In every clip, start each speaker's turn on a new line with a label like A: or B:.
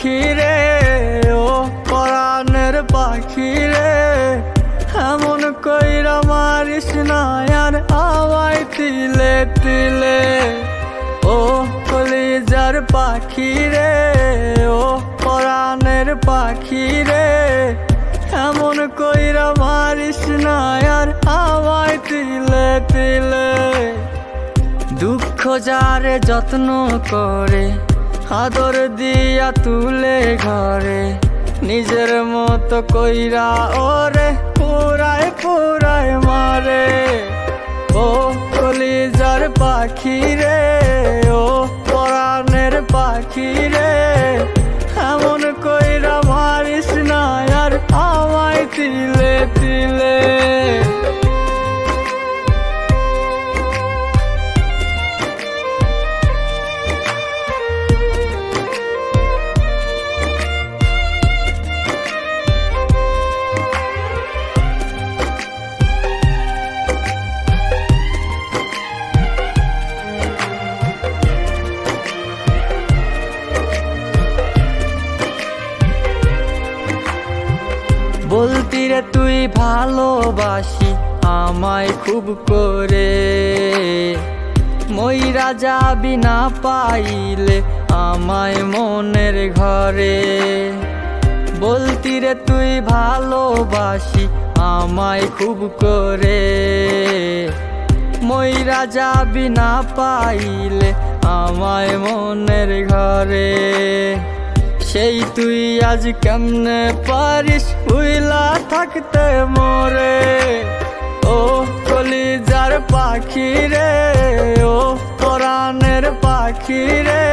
A: পাখি রে, ও পরাণের পাখি রে, এমন কইরা মারিস না আর আমায় তিলে তিলে। ও কলিজার পাখি রে, ও পরাণের পাখি রে, এমন কইরা মারিস না আর আমায় তিলে তিলে। দুঃখ যারে যত্ন করে, আদর দিয়া তুলে ঘরে, নিজের মতো কইরা ওরে পুরায় পুরায় মারে। ও কলিজার পাখি রে, ও পরাণের পাখি রে, এমন কইরা মারিস না আর আমায় তিলে তিলে। বলতি রে তুই ভালোবাসি আমায় খুব করে, মইরা যাবি না পাইলে আমায় মনের ঘরে। বলতি রে তুই ভালোবাসি আমায় খুব করে, মইরা যাবি না পাইলে আমায় মনের ঘরে। সেই তুই আজ কেমনে পারিস ভুইলা থাকতে মোরে। ও কলিজার পাখি রে, ও পরাণের পাখি রে,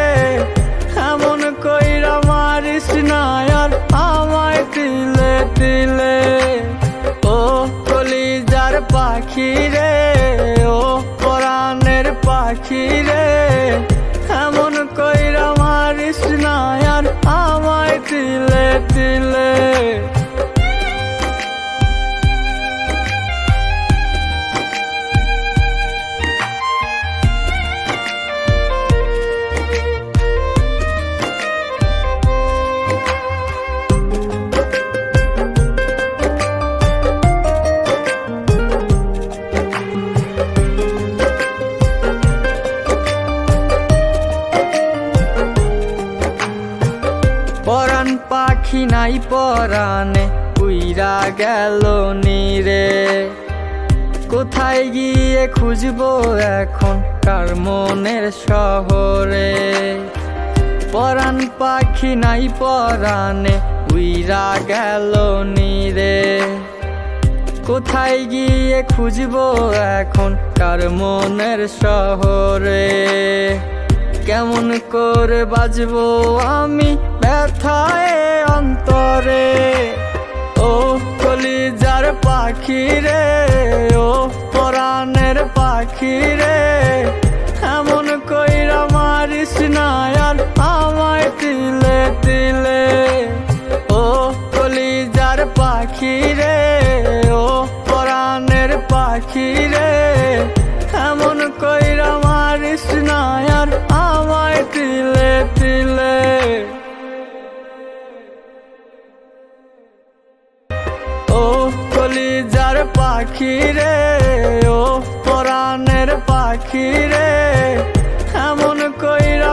A: এমন কইরা মারিস না আর আমায় তিলে তিলে। ও কলিজার পাখি রে, ও পরাণের পাখি রে, এমন কইরা মারিস না আর আমায় তিলে তিলে। পরাণ পাখি নাই পরাণে উইরা গেল নীরে, কোথায় গিয়ে খুঁজবো এখন কার মনের শহরে। পরাণ পাখি নাই পরাণে উইরা গেল নীরে, কোথায় গিয়ে খুঁজবো এখন কার মনের শহরে। কেমন করে বাজবো আমি ব্যথায় অন্তরে। ও কলিজার পাখি রে, ও পরাণের পাখি রে, এমন কইরা মারিস না আর আমায় তিলে তিলে। ও কলিজার পাখি রে, ও পরাণের পাখি রে, এমন কইরা মারিস না আর আমায় তিলে তিলে। ও কলিজার পাখি রে, ও পরাণের পাখি রে, এমন কইরা